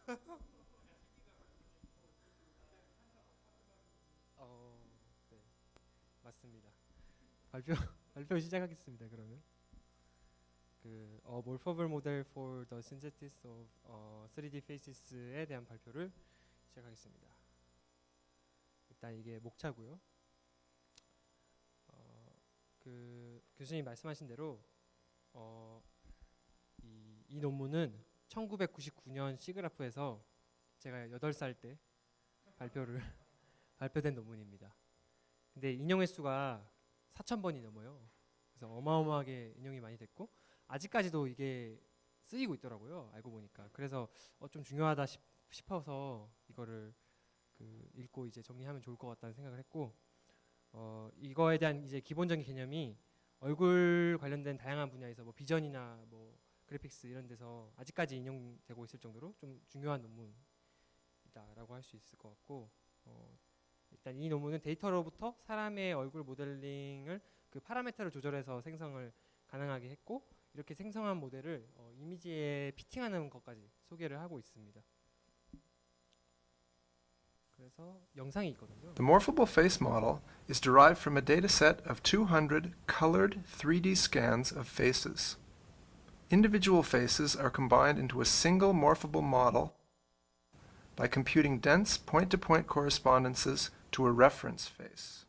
네, 맞습니다. 발표 발표 시작하겠습니다. 그러면 Morphable Model for the Synthesis of 3D Faces에 대한 발표를 시작하겠습니다. 일단 이게 목차고요. 교수님 말씀하신 대로 이 논문은 1999년 시그라프에서 제가 8살 때 발표된 논문입니다. 근데 인용 횟수가 4,000번이 넘어요. 그래서 어마어마하게 인용이 많이 됐고 아직까지도 이게 쓰이고 있더라고요. 알고 보니까. 그래서 좀 중요하다 싶어서 이거를 읽고 이제 정리하면 좋을 것 같다는 생각을 했고 이거에 대한 이제 기본적인 개념이 얼굴 관련된 다양한 분야에서 뭐 비전이나 뭐 그래픽스 이런 데서 아직까지 인용되고 있을 정도로 좀 중요한 논문이다라고 할 수 있을 것 같고 일단 이 논문은 데이터로부터 사람의 얼굴 모델링을 그 파라미터를 조절해서 생성을 가능하게 했고 이렇게 생성한 모델을 이미지에 피팅하는 것까지 소개를 하고 있습니다. 그래서 영상이 있거든요. The morphable face model is derived from a dataset of 200 colored 3D scans of faces. Individual faces are combined into a single morphable model by computing dense point-to-point correspondences to a reference face.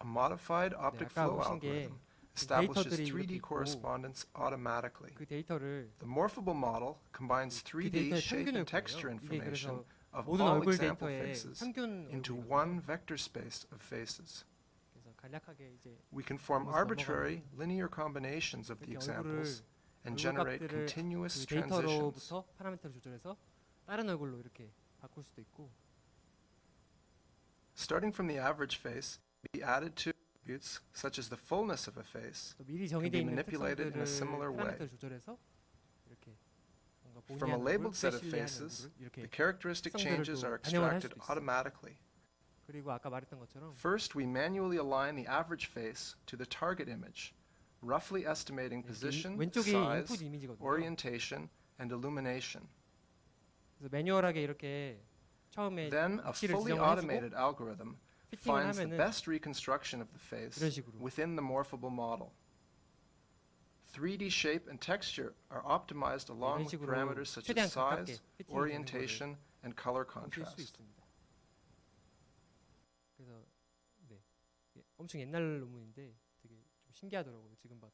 A modified optic flow algorithm establishes 3D correspondence automatically. 그 데이터를 The morphable model combines 3D 데이터의 shape 평균을 and texture 보여요. 이게 information 그래서 of 모든 all 얼굴 example 데이터의 faces 평균 into 얼굴이거든요. one vector space of faces. 그래서 간략하게 이제 We can form 넘어가면 arbitrary linear combinations of the 이렇게 examples and 얼굴 generate 값들을 continuous 그 transitions. 데이터로부터 파라미터를 조절해서 다른 얼굴로 이렇게 바꿀 수도 있고 Starting from the average face, be added to attributes such as the fullness of a face 또 미리 can 정의되어 be 있는 manipulated in a similar 특성들을 way. 파라미터를 조절해서 이렇게 뭔가 From a 본의한 labeled set of 스페셜리한 faces, 얼굴을 이렇게 the characteristic 특성들을 changes 또 are 반영을 할 extracted 수도 있어요. automatically. 그리고 아까 말했던 것처럼 First, we manually align the average face to the target image, roughly estimating position, 왼쪽이 인풋 size, 이미지거든요. orientation, and illumination. 그래서 매뉴얼하게 이렇게 처음에 Then, a 위치를 fully 지정을 해주고 automated algorithm 피팅을 finds the 하면은 best reconstruction of the face 이런 식으로 within the morphable model. 3D shape and texture are optimized along 이런 with 식으로 parameters such 최대한 as 가깝게 size, 피팅이 되는 거를 orientation, and color 보실 수 contrast. 있습니다. 그래서 네, 이게 엄청 옛날 논문인데 되게 좀 신기하더라고요. 지금 봐도.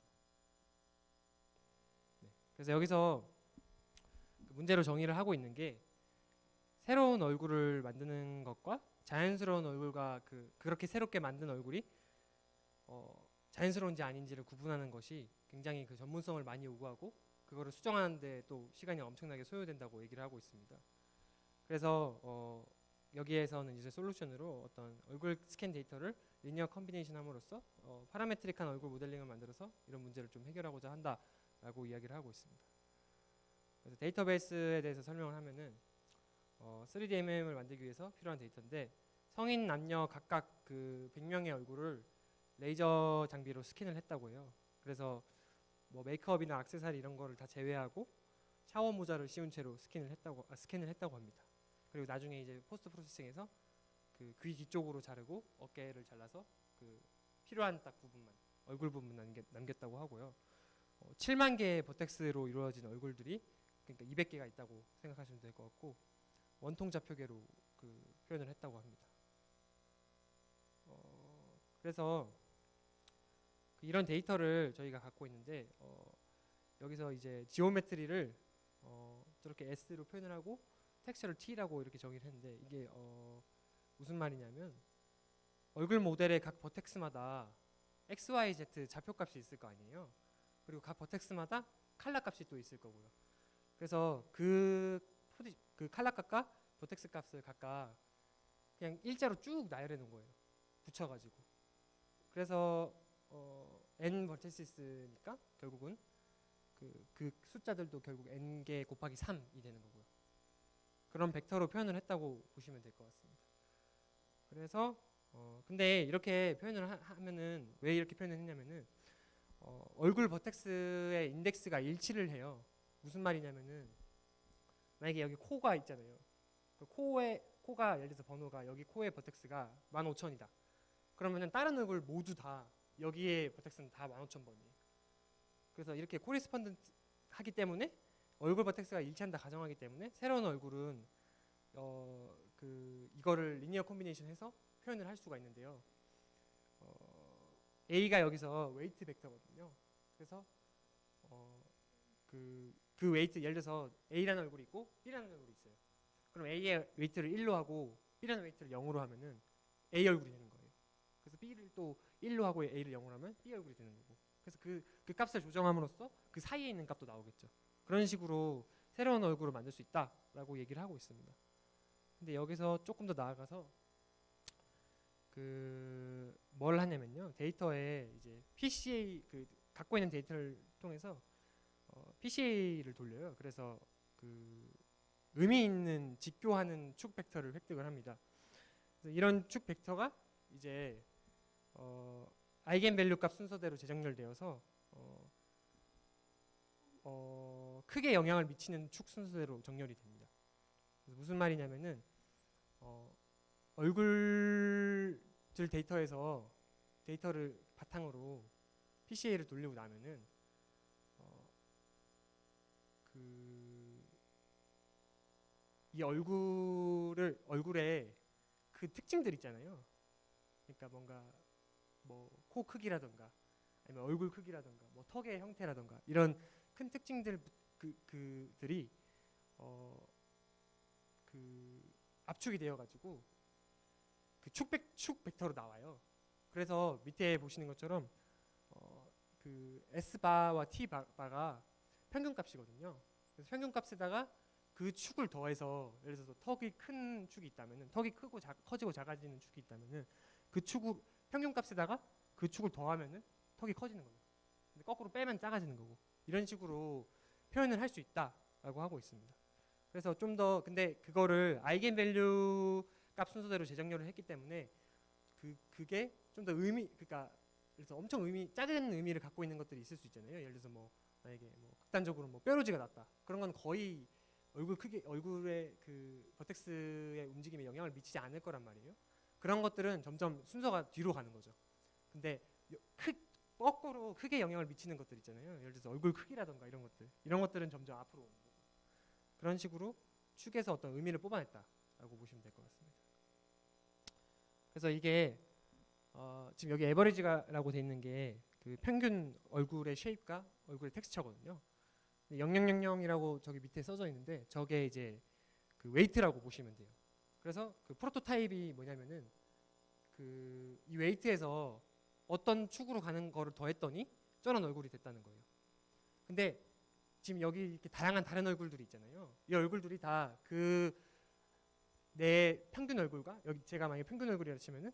네, 그래서 여기서 그 문제로 정의를 하고 있는 게 새로운 얼굴을 만드는 것과 자연스러운 얼굴과 그렇게 새롭게 만든 얼굴이 자연스러운지 아닌지를 구분하는 것이 굉장히 그 전문성을 많이 요구하고 그거를 수정하는데 또 시간이 엄청나게 소요된다고 얘기를 하고 있습니다. 그래서 여기에서는 이제 솔루션으로 어떤 얼굴 스캔 데이터를 리니어 컨비네이션함으로써 파라메트릭한 얼굴 모델링을 만들어서 이런 문제를 좀 해결하고자 한다라고 이야기를 하고 있습니다. 그래서 데이터베이스에 대해서 설명을 하면은 3D MM을 만들기 위해서 필요한 데이터인데 성인 남녀 각각 그 100명의 얼굴을 레이저 장비로 스캔을 했다고 해요. 그래서 뭐 메이크업이나 액세서리 이런 거를 다 제외하고 샤워 모자를 씌운 채로 스캔을 했다고 합니다. 그리고 나중에 이제 포스트 프로세싱에서 그 귀 뒤쪽으로 자르고 어깨를 잘라서 그 필요한 딱 부분만 얼굴 부분 남겼다고 하고요. 7만 개의 버텍스로 이루어진 얼굴들이 그러니까 200개가 있다고 생각하시면 될 것 같고 원통 좌표계로 그 표현을 했다고 합니다. 그래서 이런 데이터를 저희가 갖고 있는데 여기서 이제 지오메트리를 저렇게 S로 표현을 하고 텍스처를 T라고 이렇게 정의를 했는데 이게 무슨 말이냐면 얼굴 모델의 각 버텍스마다 X, Y, Z 좌표값이 있을 거 아니에요. 그리고 각 버텍스마다 칼라 값이 또 있을 거고요. 그래서 그 칼라 값과 버텍스 값을 각각 그냥 일자로 쭉 나열해 놓은 거예요. 붙여가지고. 그래서 n 버티시스니까 결국은 그 숫자들도 결국 n개 곱하기 3이 되는 거고요. 그런 벡터로 표현을 했다고 보시면 될 것 같습니다. 그래서 근데 이렇게 표현을 하면은 왜 이렇게 표현을 했냐면은 얼굴 버텍스의 인덱스가 일치를 해요. 무슨 말이냐면은 만약에 여기 코가 있잖아요. 그 코가 예를 들어서 번호가 여기 코의 버텍스가 15,000이다. 그러면은 다른 얼굴 모두 다 여기에 버텍스는 다 15,000번이에요. 그래서 이렇게 코리스폰던트 하기 때문에 얼굴 버텍스가 일치한다 가정하기 때문에 새로운 얼굴은 이거를 리니어 콤비네이션해서 표현을 할 수가 있는데요. A가 여기서 웨이트 벡터거든요. 그래서 그 웨이트 예를 들어서 A라는 얼굴이 있고 B라는 얼굴이 있어요. 그럼 A의 웨이트를 1로 하고 B라는 웨이트를 0으로 하면은 A 얼굴이 되는 거예요. 그래서 B를 또 1로 하고 A를 0으로 하면 B 얼굴이 되는 거고. 그래서 그 값을 조정함으로써 그 사이에 있는 값도 나오겠죠. 그런 식으로 새로운 얼굴을 만들 수 있다라고 얘기를 하고 있습니다. 근데 여기서 조금 더 나아가서 뭘 하냐면요. 데이터에 이제 PCA 갖고 있는 데이터를 통해서 PCA를 돌려요. 그래서 의미 있는 직교하는 축 벡터를 획득을 합니다. 그래서 이런 축 벡터가 이제 아이겐 밸류 값 순서대로 재정렬되어서 크게 영향을 미치는 축 순서대로 정렬이 됩니다. 그래서 무슨 말이냐면은 얼굴들 데이터에서 데이터를 바탕으로 PCA를 돌리고 나면은 이 얼굴에 그 특징들 있잖아요. 그러니까 뭔가 뭐 코 크기라던가 아니면 얼굴 크기라던가 뭐 턱의 형태라던가 이런 큰 특징들 그들이 압축이 되어가지고 축 벡터로 나와요. 그래서 밑에 보시는 것처럼 S 바와 T 바가 평균값이거든요. 그래서 평균값에다가 그 축을 더해서 예를 들어서 턱이 큰 축이 있다면은 턱이 크고 커지고 작아지는 축이 있다면은 그 축을 평균값에다가 그 축을 더하면은 턱이 커지는 거예요. 근데 거꾸로 빼면 작아지는 거고 이런 식으로 표현을 할 수 있다라고 하고 있습니다. 그래서 좀 더 근데 그거를 아이겐 밸류 값 순서대로 재정렬을 했기 때문에 그게 좀 더 그러니까 그래서 엄청 작은 의미를 갖고 있는 것들이 있을 수 있잖아요. 예를 들어서 뭐 만약에 뭐 극단적으로 뭐 뾰루지가 났다. 그런 건 거의 얼굴의 버텍스의 움직임에 영향을 미치지 않을 거란 말이에요. 그런 것들은 점점 순서가 뒤로 가는 거죠. 근데 거꾸로 크게 영향을 미치는 것들 있잖아요. 예를 들어서 얼굴 크기라던가 이런 것들은 점점 앞으로 오는 거고. 그런 식으로 축에서 어떤 의미를 뽑아냈다라고 보시면 될 것 같습니다. 그래서 이게 지금 여기 에버리지라고 돼 있는 게 그 평균 얼굴의 쉐입과 얼굴의 텍스처거든요. 0000이라고 저기 밑에 써져 있는데 저게 이제 그 웨이트라고 보시면 돼요. 그래서 그 프로토타입이 뭐냐면은 이 웨이트에서 어떤 축으로 가는 거를 더했더니 저런 얼굴이 됐다는 거예요. 근데 지금 여기 이렇게 다양한 다른 얼굴들이 있잖아요. 이 얼굴들이 다 내 평균 얼굴과 여기 제가 만약에 평균 얼굴이라 치면은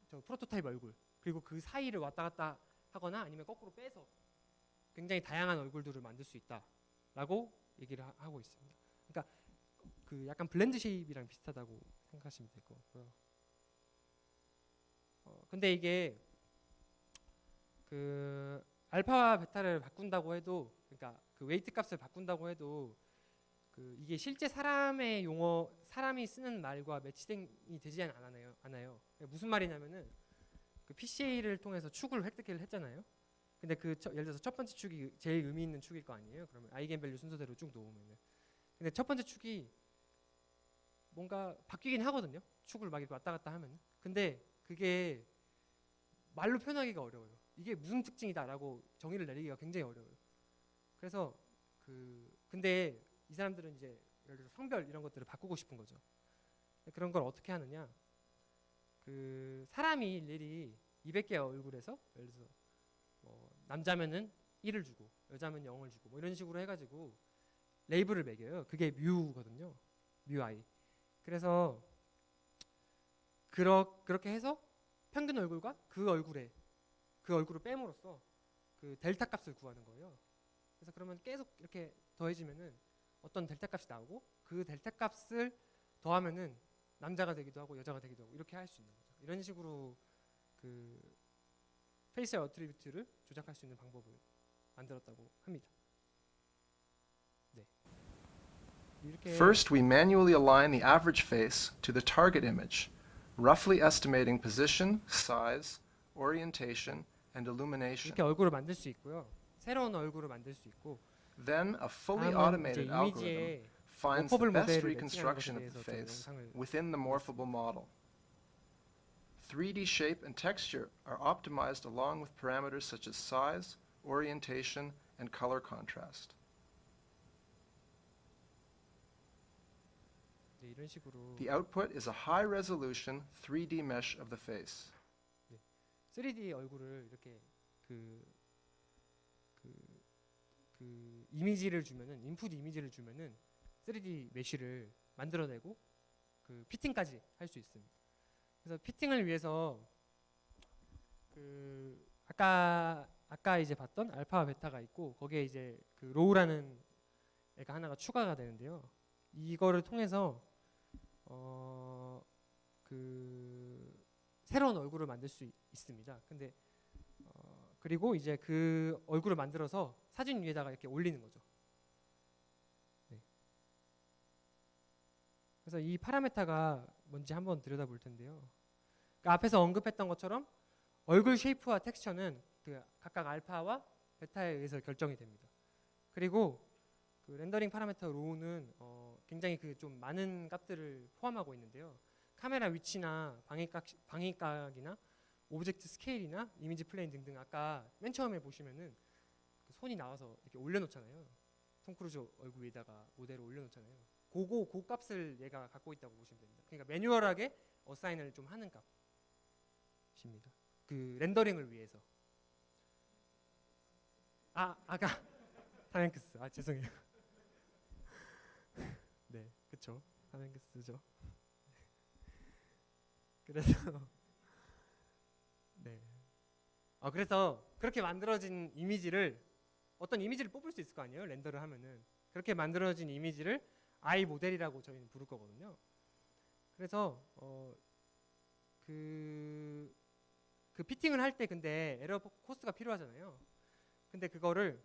저 프로토타입 얼굴 그리고 그 사이를 왔다 갔다 하거나 아니면 거꾸로 빼서 굉장히 다양한 얼굴들을 만들 수 있다라고 얘기를 하고 있습니다. 그러니까 약간 블렌드 쉐입이랑 비슷하다고 생각하시면 될 것 같고요. 근데 이게 알파와 베타를 바꾼다고 해도 그러니까 웨이트 값을 바꾼다고 해도 이게 실제 사람이 쓰는 말과 매치이 되지 않아요. 무슨 말이냐면은 PCA를 통해서 축을 획득을 했잖아요. 근데 예를 들어서 첫 번째 축이 제일 의미 있는 축일 거 아니에요. 그러면 아이겐 밸류 순서대로 쭉 놓으면은. 근데 첫 번째 축이 뭔가 바뀌긴 하거든요. 축을 막 이렇게 왔다 갔다 하면. 근데 그게 말로 표현하기가 어려워요. 이게 무슨 특징이다라고 정의를 내리기가 굉장히 어려워요. 그래서 근데 이 사람들은 이제 예를 들어서 성별 이런 것들을 바꾸고 싶은 거죠. 그런 걸 어떻게 하느냐? 사람이 일일이 200개의 얼굴에서 예를 들어서 남자면은 1을 주고 여자면 0을 주고 뭐 이런 식으로 해가지고 레이블을 매겨요. 그게 뮤거든요. 뮤 I. 그래서 그렇게 해서 평균 얼굴과 그 얼굴을 뺨으로써 델타 값을 구하는 거예요. 그래서 그러면 계속 이렇게 더해지면은 어떤 델타 값이 나오고 그 델타 값을 더하면은 남자가 되기도 하고 여자가 되기도 하고 이렇게 할 수 있는 거죠. 이런 식으로 페이셜 어트리뷰트를 조작할 수 있는 방법을 만들었다고 합니다. 네. 이렇게 First, we manually align the average face to the target image, roughly estimating position, size, orientation, and illumination. 이렇게 얼굴을 만들 수 있고요. 새로운 얼굴을 만들 수 있고 Then, a fully 다음은 이제 automated algorithm 이미지에 finds the 워퍼블 best 모델을 reconstruction 매칭하는 of 것에 the 대해서 좀 face 영상을 within the morphable model. 3D shape and texture are optimized along with parameters such as size, orientation, and color contrast. 네, 이런 식으로 The output is a high-resolution 3D mesh of the face. 3D 얼굴을 이렇게 이미지를 주면은 인풋 이미지를 주면은 3D 메쉬를 만들어내고 그 피팅까지 할 수 있습니다. 그래서 피팅을 위해서 그 아까 이제 봤던 알파와 베타가 있고 거기에 이제 그 로우라는 애가 하나가 추가가 되는데요. 이거를 통해서 그 새로운 얼굴을 만들 수 있습니다. 근데 그리고 이제 그 얼굴을 만들어서 사진 위에다가 이렇게 올리는 거죠. 네. 그래서 이 파라메타가 뭔지 한번 들여다볼 텐데요. 그러니까 앞에서 언급했던 것처럼 얼굴 쉐이프와 텍스처는 그 각각 알파와 베타에 의해서 결정이 됩니다. 그리고 그 렌더링 파라메터 로우는 굉장히 그 좀 많은 값들을 포함하고 있는데요. 카메라 위치나 방위각이나 오브젝트 스케일이나 이미지 플레인 등등 아까 맨 처음에 보시면은 그 손이 나와서 이렇게 올려놓잖아요. 톰 크루즈 얼굴 위에다가 모델을 올려놓잖아요. 그 값을 얘가 갖고 있다고 보시면 됩니다. 그러니까 매뉴얼하게 어사인을 좀 하는 값입니다. 그 렌더링을 위해서. 아까 탐 행크스. 죄송해요. 네, 그렇죠. 탐 행크스죠. 그래서 네. 그래서 그렇게 만들어진 이미지를 어떤 이미지를 뽑을 수 있을 거 아니에요. 렌더를 하면은 그렇게 만들어진 이미지를 I 모델이라고 저희는 부를 거거든요. 그래서 그 피팅을 할 때 근데 에러 코스가 필요하잖아요. 근데 그거를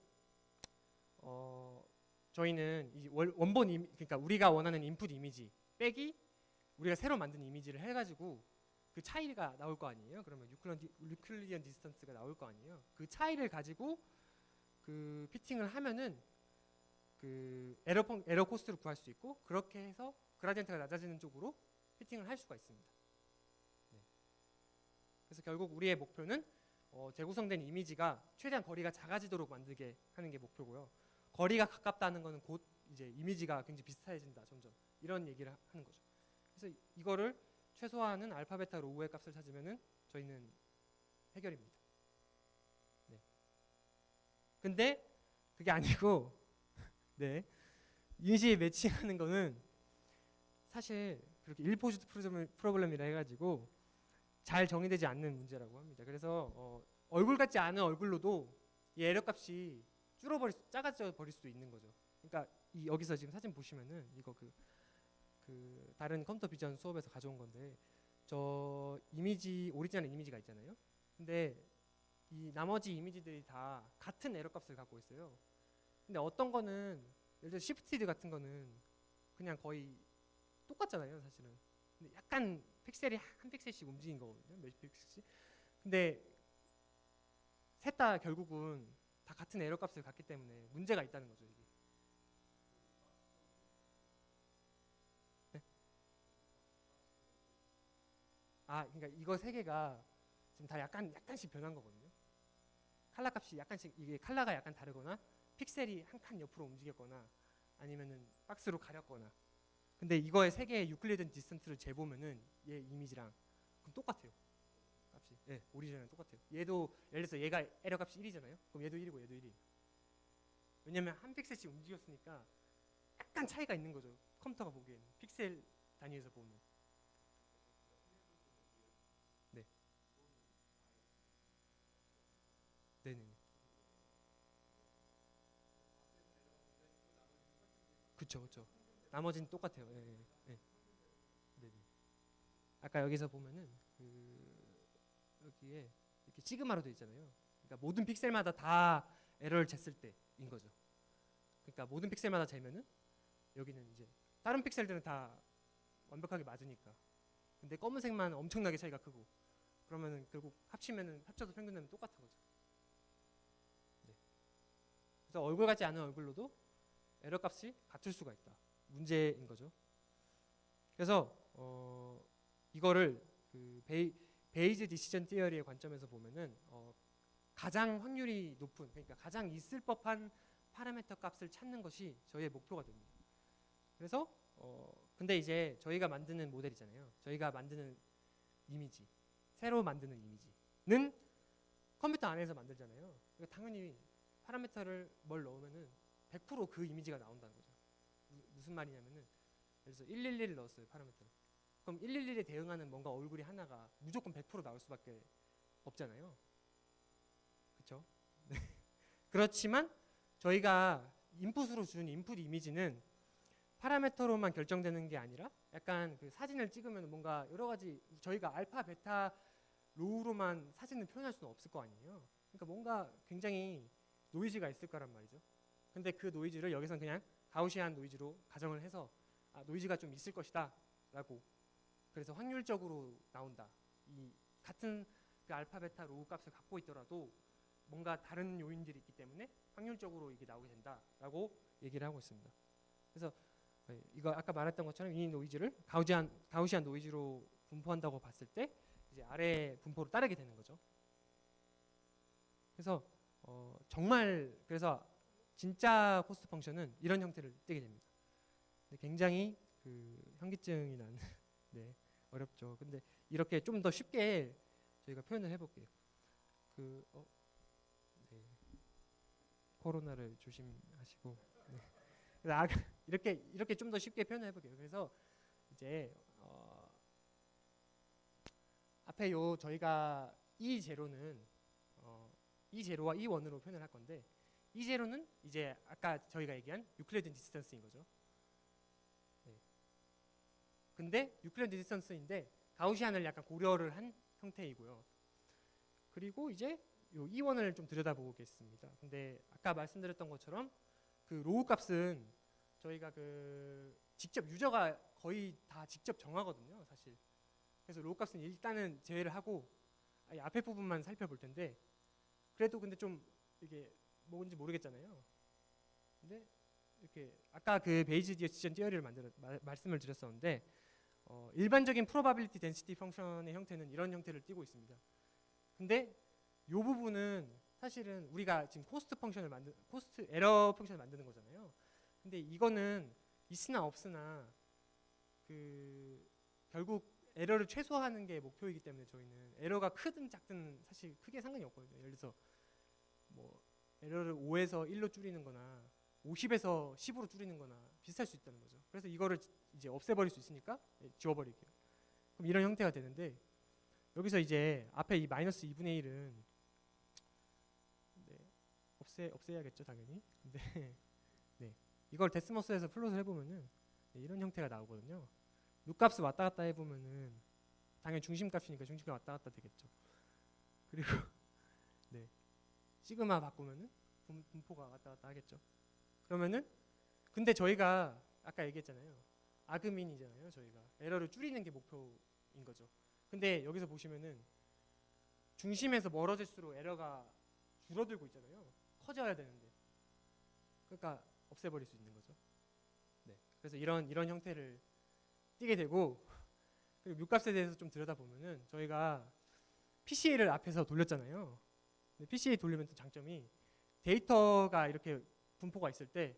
저희는 이 원본 그러니까 우리가 원하는 인풋 이미지 빼기 우리가 새로 만든 이미지를 해가지고 그 차이가 나올 거 아니에요. 그러면 유클리디언 디스턴스가 나올 거 아니에요. 그 차이를 가지고 그 피팅을 하면은 그 에러 코스트를 구할 수 있고 그렇게 해서 그라디언트가 낮아지는 쪽으로 피팅을 할 수가 있습니다. 네. 그래서 결국 우리의 목표는 재구성된 이미지가 최대한 거리가 작아지도록 만들게 하는 게 목표고요. 거리가 가깝다는 것은 곧 이제 이미지가 굉장히 비슷해진다 점점 이런 얘기를 하는 거죠. 그래서 이거를 최소화하는 알파, 베타, 로우의 값을 찾으면은 저희는 해결입니다. 네. 근데 그게 아니고, 네. 이미지 매칭하는 거는 사실 그렇게 일포즈드 프로블렘이라 해가지고 잘 정의되지 않는 문제라고 합니다. 그래서 얼굴 같지 않은 얼굴로도 이 에러 값이 작아져 버릴 수도 있는 거죠. 그러니까 여기서 지금 사진 보시면은 이거 그 다른 컴퓨터 비전 수업에서 가져온 건데 저 오리지널 이미지가 있잖아요. 근데 이 나머지 이미지들이 다 같은 에러 값을 갖고 있어요. 근데 어떤 거는 예를 들어 시프티드 같은 거는 그냥 거의 똑같잖아요, 사실은. 근데 약간 픽셀이 한 픽셀씩 움직인 거거든요, 몇 픽셀씩. 근데 셋 다 결국은 다 같은 에러 값을 갖기 때문에 문제가 있다는 거죠, 이게. 그러니까 이거 세 개가 지금 다 약간씩 변한 거거든요. 칼라 값이 약간씩 이게 칼라가 약간 다르거나 픽셀이 한 칸 옆으로 움직였거나 아니면은 박스로 가렸거나. 근데 이거의 세 개의 유클리드 디스턴스를 재보면은 얘 이미지랑 그럼 똑같아요. 값이. 네, 오리지널은 똑같아요. 얘도 예를 들어서 얘가 에러 값이 1이잖아요. 그럼 얘도 1이고 얘도 1이. 왜냐면 한 픽셀씩 움직였으니까 약간 차이가 있는 거죠. 컴퓨터가 보기에는 픽셀 단위에서 보면. 네. 네네. 그쵸. 나머지는 똑같아요. 예. 네네. 아까 여기서 보면은 여기에 이렇게 시그마로 돼 있잖아요. 그러니까 모든 픽셀마다 다 에러를 쟀을 때인 거죠. 그러니까 모든 픽셀마다 재면은 여기는 이제 다른 픽셀들은 다 완벽하게 맞으니까. 근데 검은색만 엄청나게 차이가 크고 그러면은 결국 합쳐서 평균 내면 똑같은 거죠. 네. 그래서 얼굴 같지 않은 얼굴로도 에러 값이 같을 수가 있다. 문제인 거죠. 그래서 이거를 그 베이즈 디시전 티어리의 관점에서 보면은 가장 확률이 높은, 그러니까 가장 있을 법한 파라미터 값을 찾는 것이 저희의 목표가 됩니다. 그래서 근데 이제 저희가 만드는 모델이잖아요. 저희가 만드는 이미지, 새로 만드는 이미지는 컴퓨터 안에서 만들잖아요. 그러니까 당연히 파라미터를 뭘 넣으면은 100%그 이미지가 나온다는 거죠. 무슨 말이냐면은 예를 들어서 111을 넣었어요, 파라미터를. 그럼 111에 대응하는 뭔가 얼굴이 하나가 무조건 100% 나올 수밖에 없잖아요. 그렇죠? 그렇지만 저희가 인풋으로 준 인풋 이미지는 파라미터로만 결정되는 게 아니라 약간 그 사진을 찍으면 뭔가 여러 가지 저희가 알파, 베타, 로우로만 사진을 표현할 수는 없을 거 아니에요. 그러니까 뭔가 굉장히 노이즈가 있을 거란 말이죠. 근데 그 노이즈를 여기서는 그냥 가우시안 노이즈로 가정을 해서 노이즈가 좀 있을 것이다 라고, 그래서 확률적으로 나온다. 이 같은 그 알파, 베타, 로우 값을 갖고 있더라도 뭔가 다른 요인들이 있기 때문에 확률적으로 이게 나오게 된다라고 얘기를 하고 있습니다. 그래서 이거 아까 말했던 것처럼 이 노이즈를 가우시안 노이즈로 분포한다고 봤을 때 이제 아래 분포로 따르게 되는 거죠. 그래서 정말 그래서 진짜 코스트 펑션은 이런 형태를 띠게 됩니다. 굉장히 그 현기증이 나는 네, 어렵죠. 근데 이렇게 좀 더 쉽게 저희가 표현을 해볼게요. 네. 코로나를 조심하시고. 네. 그래서 이렇게 좀 더 쉽게 표현을 해볼게요. 그래서 이제 앞에 요 저희가 E0는 E0와 E1으로 표현을 할 건데, E0는 이제 아까 저희가 얘기한 유클리드 디스턴스인 거죠. 네. 근데 유클리드 디스턴스인데 가우시안을 약간 고려를 한 형태이고요. 그리고 이제 요 E1을 좀 들여다보겠습니다. 근데 아까 말씀드렸던 것처럼 그 로우 값은 저희가 그 직접 유저가 거의 다 직접 정하거든요, 사실. 그래서 로우 값은 일단은 제외를 하고 앞에 부분만 살펴볼 텐데, 그래도 근데 좀 이게 뭔지 모르겠잖아요. 근데 이렇게 아까 그 베이즈 디시전 티어리를 말씀을 드렸었는데 일반적인 프로바빌리티 덴시티 펑션의 형태는 이런 형태를 띠고 있습니다. 근데 이 부분은 사실은 우리가 지금 코스트 에러 펑션을 만드는 거잖아요. 근데 이거는 있으나 없으나 그 결국 에러를 최소화하는 게 목표이기 때문에 저희는 에러가 크든 작든 사실 크게 상관이 없거든요. 예를 들어서 뭐 에러를 5에서 1로 줄이는 거나 50에서 10으로 줄이는 거나 비슷할 수 있다는 거죠. 그래서 이거를 이제 없애버릴 수 있으니까 지워버릴게요. 그럼 이런 형태가 되는데, 여기서 이제 앞에 이 마이너스 2분의 1은 없애야겠죠, 당연히. 근데 네, 이걸 데스머스에서 플롯을 해보면은 이런 형태가 나오거든요. 루값을 왔다 갔다 해보면은 당연히 중심값이니까 중심값 왔다 갔다 되겠죠. 그리고 네, 시그마 바꾸면은 분포가 왔다 갔다 하겠죠. 그러면은 근데 저희가 아까 얘기했잖아요. 아그민이잖아요. 저희가 에러를 줄이는 게 목표인 거죠. 근데 여기서 보시면은 중심에서 멀어질수록 에러가 줄어들고 있잖아요. 커져야 되는데. 그러니까 없애버릴 수 있는 거죠. 네, 그래서 이런 형태를 띄게 되고, 그리고 뮤값에 대해서 좀 들여다보면은 저희가 PCA를 앞에서 돌렸잖아요. 근데 PCA 돌리면 또 장점이 데이터가 이렇게 분포가 있을 때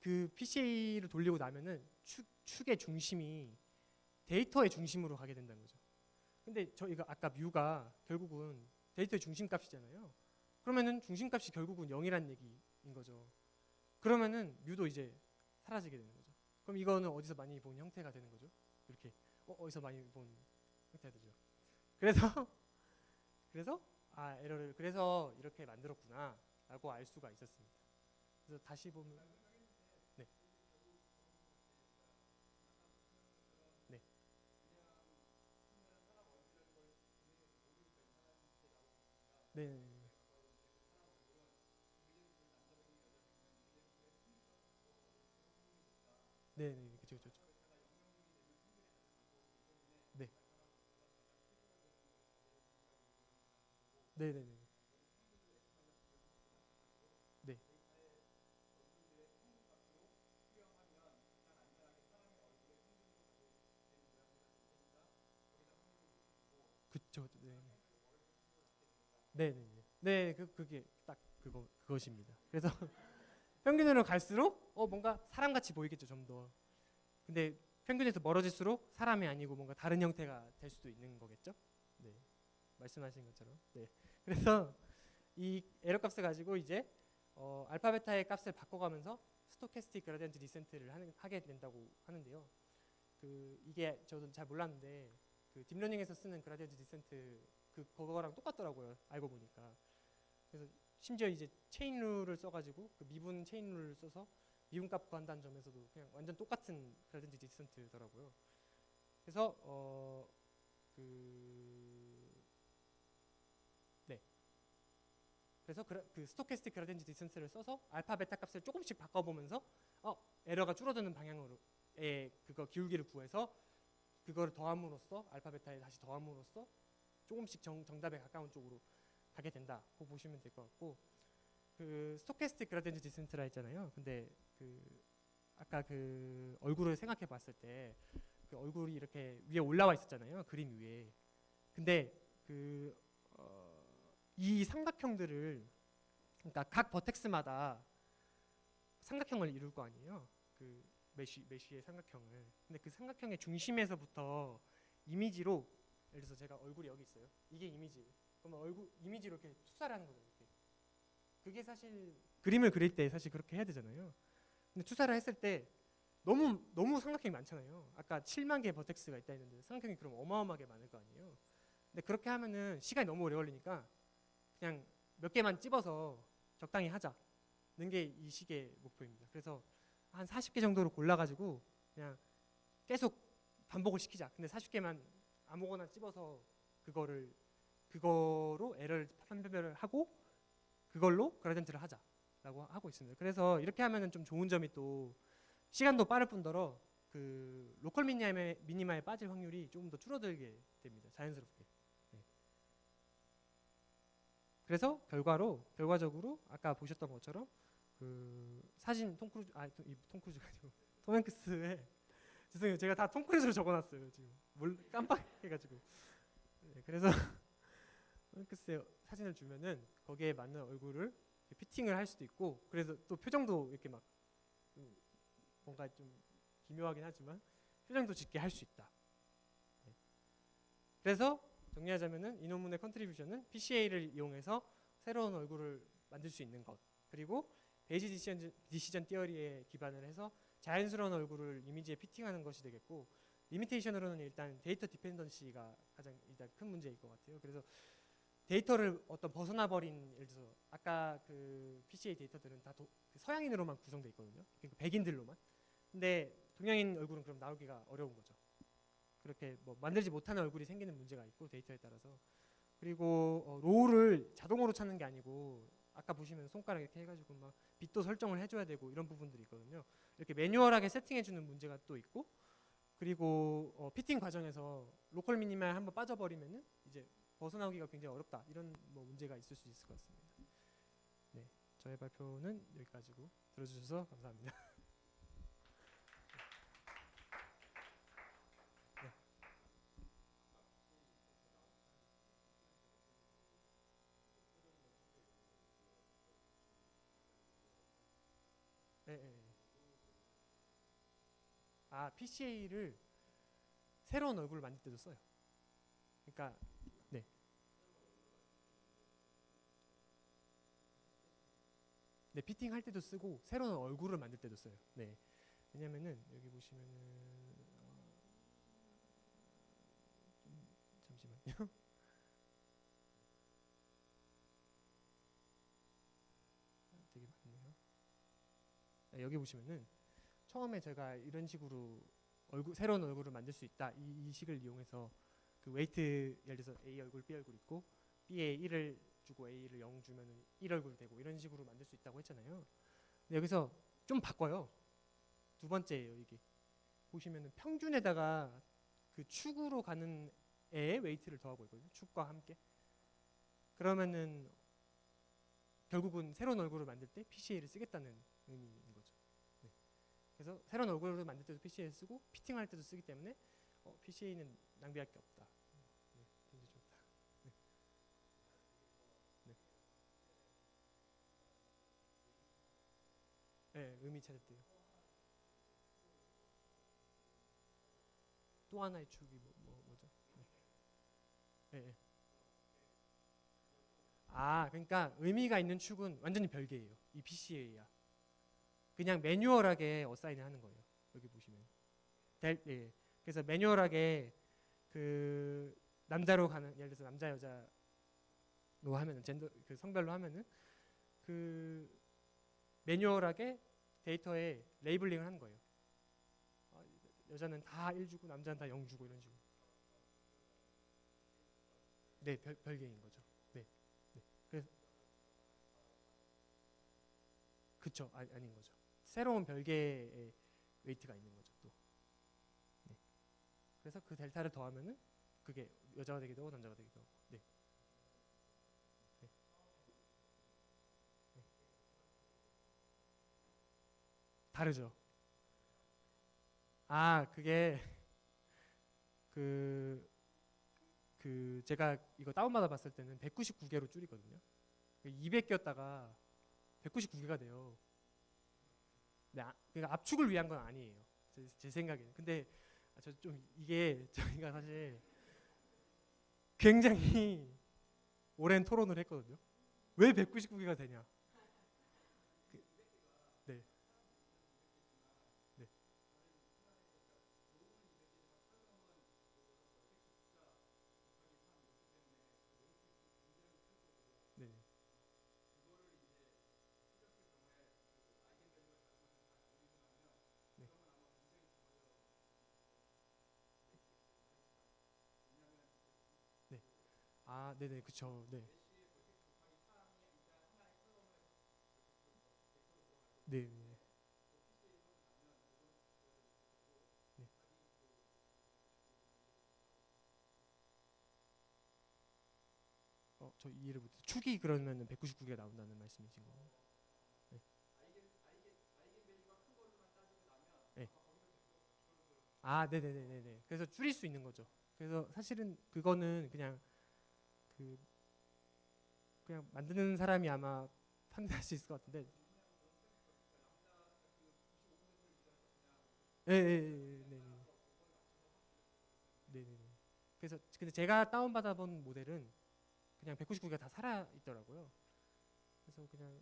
그 PCA를 돌리고 나면은 축의 중심이 데이터의 중심으로 가게 된다는 거죠. 근데 저희가 아까 뮤가 결국은 데이터의 중심값이잖아요. 그러면은 중심값이 결국은 0이란 얘기인 거죠. 그러면은 뮤도 이제 사라지게 되는 거죠. 그럼 이거는 어디서 많이 본 형태가 되는 거죠? 이렇게 어디서 많이 본 형태가 되죠. 그래서 에러를 그래서 이렇게 만들었구나라고 알 수가 있었습니다. 그래서 다시 보면 네. 네. 네. 네, 네, 그죠, 그죠. 네, 네, 네, 네, 네, 그죠, 네, 네, 네, 네, 네, 그게 딱 그것입니다. 그래서 평균으로 갈수록 뭔가 사람같이 보이겠죠, 좀 더. 근데 평균에서 멀어질수록 사람이 아니고 뭔가 다른 형태가 될 수도 있는 거겠죠. 네, 말씀하신 것처럼. 네, 그래서 이 에러 값을 가지고 이제 알파 베타의 값을 바꿔가면서 스토캐스틱 그라디언트 디센트를 하게 된다고 하는데요. 이게 저도 잘 몰랐는데 딥러닝에서 쓰는 그라디언트 디센트 그거랑 똑같더라고요. 알고 보니까. 그래서 심지어 이제 체인 룰을 써가지고 미분 체인 룰을 써서 미분값 구한다는 점에서도 그냥 완전 똑같은 그라디언트 디센트더라고요. 그래서 네. 그래서 스토캐스틱 그라디언트 디센트를 써서 알파 베타 값을 조금씩 바꿔보면서 에러가 줄어드는 방향으로 그거 기울기를 구해서 그거를 더함으로써 알파 베타에 다시 더함으로써 조금씩 정답에 가까운 쪽으로 가게 된다고 보시면 될 것 같고 스토캐스틱 그라디언트 디센트라 했잖아요. 근데 아까 얼굴을 생각해 봤을 때 얼굴이 이렇게 위에 올라와 있었잖아요. 그림 위에. 근데 이 삼각형들을 그러니까 각 버텍스마다 삼각형을 이룰 거 아니에요. 메쉬의 삼각형을. 근데 그 삼각형의 중심에서부터 이미지로 예를 들어서 제가 얼굴이 여기 있어요. 이게 이미지. 그러면 얼굴 이미지로 이렇게 투사를 하는 거죠. 이렇게. 그게 사실 그림을 그릴 때 사실 그렇게 해야 되잖아요. 근데 투사를 했을 때 너무 삼각형이 많잖아요. 아까 7만 개의 버텍스가 있다 했는데 삼각형이 그럼 어마어마하게 많을 거 아니에요. 근데 그렇게 하면은 시간이 너무 오래 걸리니까 그냥 몇 개만 찝어서 적당히 하자는 게 이 식의 목표입니다. 그래서 한 40개 정도로 골라가지고 그냥 계속 반복을 시키자. 근데 40개만 아무거나 찝어서 그거로 에러를 판별을 하고 그걸로 그라디언트를 하자라고 하고 있습니다. 그래서 이렇게 하면은 좀 좋은 점이 또 시간도 빠를 뿐더러 로컬 미니마에 빠질 확률이 조금 더 줄어들게 됩니다. 자연스럽게. 네. 그래서 결과적으로 아까 보셨던 것처럼 사진 톰 크루즈가 아니고 톰 행크스의 죄송해요. 제가 다 톰 크루즈로 적어놨어요. 지금 깜빡해가지고. 네, 그래서 톰 행크스의 사진을 주면은 거기에 맞는 얼굴을 피팅을 할 수도 있고 그래서 또 표정도 이렇게 막 뭔가 좀 기묘하긴 하지만 표정도 짓게 할 수 있다. 네. 그래서 정리하자면은 이 논문의 컨트리뷰션은 PCA를 이용해서 새로운 얼굴을 만들 수 있는 것 그리고 베이지 디시전 티어리에 기반을 해서 자연스러운 얼굴을 이미지에 피팅하는 것이 되겠고 리미테이션으로는 일단 데이터 디펜던시가 가장 일단 큰 문제일 것 같아요. 그래서 데이터를 벗어나 버린 예를 들어서 아까 PCA 데이터들은 다 서양인으로만 구성되어 있거든요. 그러니까 백인들로만. 근데 동양인 얼굴은 그럼 나오기가 어려운 거죠. 그렇게 만들지 못하는 얼굴이 생기는 문제가 있고 데이터에 따라서. 그리고 로우를 자동으로 찾는 게 아니고 아까 보시면 손가락 이렇게 해가지고 막 빛도 설정을 해줘야 되고 이런 부분들이 있거든요. 이렇게 매뉴얼하게 세팅해주는 문제가 또 있고 그리고 피팅 과정에서 로컬 미니마에 한번 빠져버리면은 이제 벗어나오기가 굉장히 어렵다 이런 문제가 있을 수 있을 것 같습니다. 네, 저의 발표는 여기까지고 들어주셔서 감사합니다. 네, 네, 네. PCA를 새로운 얼굴을 만들 때도 써요. 그러니까 네. 네, 피팅 할 때도 쓰고 새로운 얼굴을 만들 때도 써요. 네. 왜냐면은 여기 보시면은 잠시만요. 되게 많네요. 여기 보시면은 처음에 제가 이런 식으로 새로운 얼굴을 만들 수 있다. 이 식을 이용해서 웨이트 예를 들어서 A 얼굴, B 얼굴 있고 B에 1을 주고 A를 0 주면은 1 얼굴 되고 이런 식으로 만들 수 있다고 했잖아요. 근데 여기서 좀 바꿔요. 두 번째예요, 이게. 보시면은 평균에다가 그 축으로 가는 애의 웨이트를 더하고 있거든요. 축과 함께. 그러면은 결국은 새로운 얼굴을 만들 때 PCA를 쓰겠다는 의미인 거죠. 네. 그래서 새로운 얼굴을 만들 때도 PCA를 쓰고 피팅할 때도 쓰기 때문에 PCA는 낭비할 게 없다. 네, 굉장히 좋다. 네. 네. 네, 의미 찾을 때요. 또 하나의 축이 뭐죠? 네. 네, 네. 그러니까 의미가 있는 축은 완전히 별개예요. 이 PCA야. 그냥 매뉴얼하게 어사인을 하는 거예요. 여기 보시면. 예. 그래서 매뉴얼하게 그 남자로 가는, 예를 들어서 남자 여자로 하면은 젠더 그 성별로 하면은 그 매뉴얼하게 데이터에 레이블링을 하는 거예요. 여자는 다 1 주고 남자는 다 0 주고 이런 식으로. 네, 별개인 거죠. 네. 네. 그래서 그쵸, 아닌 거죠. 새로운 별개의 웨이트가 있는 거죠. 또. 네. 그래서 그 델타를 더하면은 그게 여자가 되기도 하고 남자가 되기도 하고. 네. 네. 네. 다르죠. 그게 제가 이거 다운받아 봤을 때는 199개로 줄이거든요. 200개였다가 199개가 돼요. 네, 그러니까 압축을 위한 건 아니에요. 제 생각에는. 근데 저 좀 이게 저희가 사실 굉장히 오랜 토론을 했거든요. 왜 199개가 되냐? 네, 네, 네, 네. 네. 네네, 그쵸. 네, 네, 네. 네. 저 이해를 못해요. 축이 그러면 199개가 나온다는 말씀이신 거예요? 네. 네. 네네네네. 그래서 줄일 수 있는 거죠. 그래서 사실은 그거는 그 그냥 만드는 사람이 아마 판단할 수 있을 것 같은데. 네네네. 네네네. 그래서 근데 제가 다운받아 본 모델은 그냥 199개가 다 살아 있더라고요. 그래서 그냥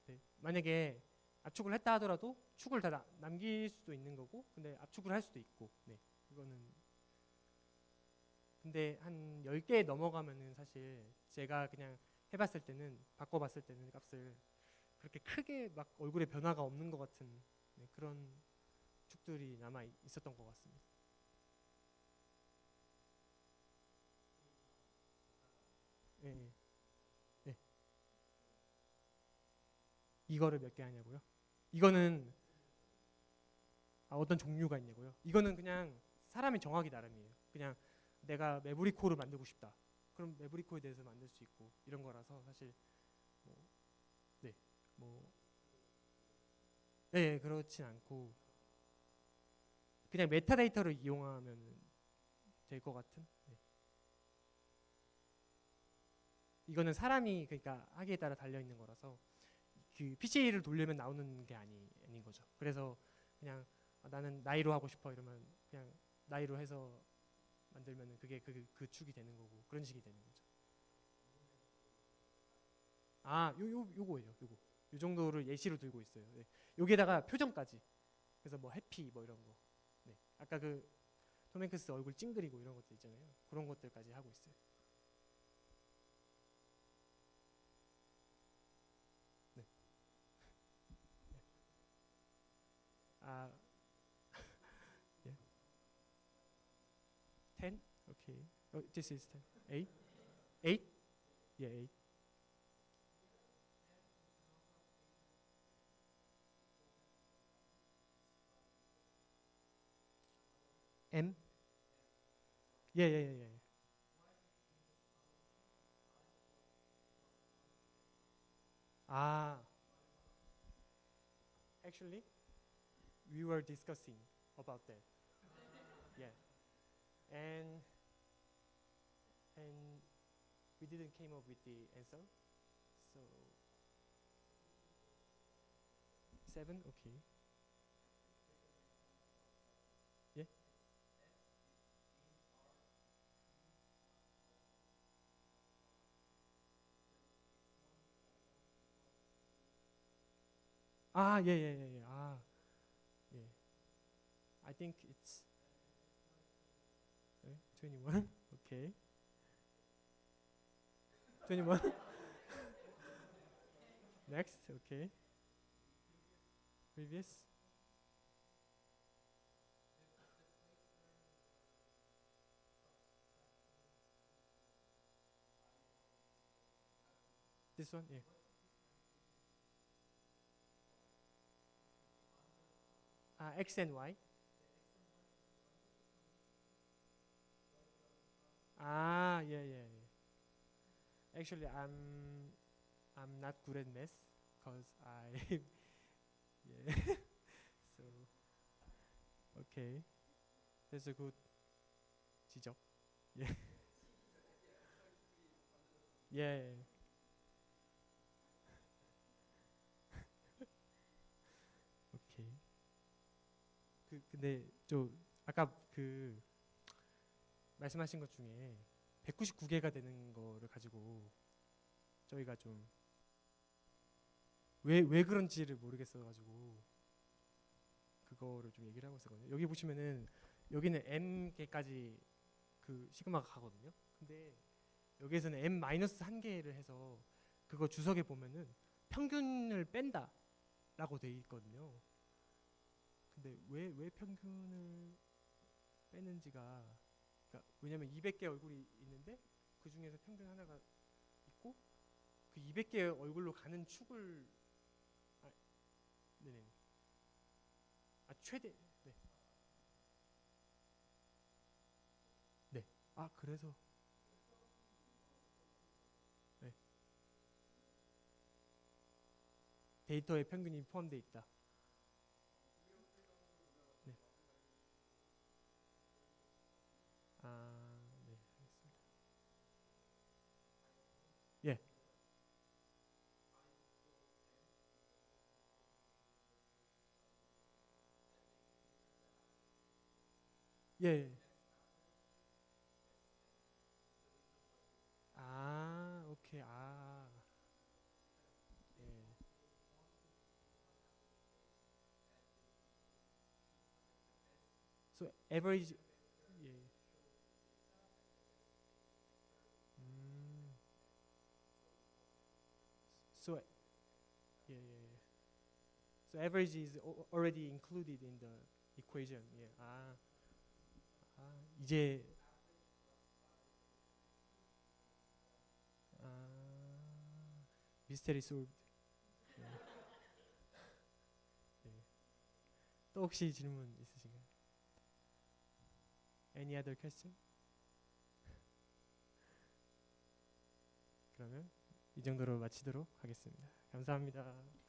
네. 만약에 압축을 했다 하더라도 축을 다 남길 수도 있는 거고, 근데 압축을 할 수도 있고. 네. 그거는 근데 한 10개 넘어가면은 사실 제가 그냥 해봤을 때는 바꿔봤을 때는 값을 그렇게 크게 막 얼굴에 변화가 없는 것 같은 네, 그런 축들이 남아 있었던 것 같습니다. 예, 예. 네. 이거를 몇 개 하냐고요? 이거는 어떤 종류가 있냐고요? 이거는 그냥 사람이 정하기 나름이에요. 그냥 내가 메브리코를 만들고 싶다. 그럼 메브리코에 대해서 만들 수 있고 이런 거라서 사실 뭐, 네, 뭐, 그렇진 않고 그냥 메타데이터를 이용하면 될 것 같은. 네. 이거는 사람이 그러니까 하기에 따라 달려 있는 거라서 그 PCA를 돌리면 나오는 게 아닌 거죠. 그래서 그냥 나는 나이로 하고 싶어 이러면 그냥 나이로 해서 만들면은 그게 그 축이 되는 거고 그런 식이 되는 거죠. 요거예요. 요거. 요 정도를 예시로 들고 있어요. 네. 여기에다가 표정까지. 그래서 뭐 해피 뭐 이런 거. 네. 아까 톰 행크스 얼굴 찡그리고 이런 것들 있잖아요. 그런 것들까지 하고 있어요. 네. 아, 예. 10? Okay. This is 10. 8? 8? Yeah, 8. M? 예. 아, actually, we were discussing about that. Yeah, and and we didn't came up with the answer. So 7, okay. Yeah. Ah, yeah. Ah, yeah. I think it's 21. Okay. 21. Next, okay. Previous. This one, yeah. X and Y. Ah, yeah. Actually, I'm not good at math because I yeah. So okay, that's a good 지적. Yeah. Yeah. 오케이. 근데 저 아까 그 말씀하신 것 중에 199개가 되는 거를 가지고 저희가 좀 왜 그런지를 모르겠어 가지고 그거를 좀 얘기를 하고 있었거든요. 여기 보시면은 여기는 m 개까지 그 시그마가 가거든요. 근데 여기에서는 m 마이너스 한 개를 해서 그거 주석에 보면은 평균을 뺀다라고 돼 있거든요. 근데 왜 평균을 빼는지가 그러니까 왜냐면 200개 얼굴이 있는데 그 중에서 평균 하나가 있고 그 200개 얼굴로 가는 축을 아, 네네. 최대 네. 네. 그래서 네. 데이터에 평균이 포함되어 있다. 네. 네. 알겠습니다. 예. 예. 오케이. 예. So average 예. 음. So 예. So average is already included in the equation. 예. 이제 미스테리 솔브. 예. 예. 또 혹시 질문 있으신가요? Any other question? 그러면 이 정도로 마치도록 하겠습니다. 감사합니다.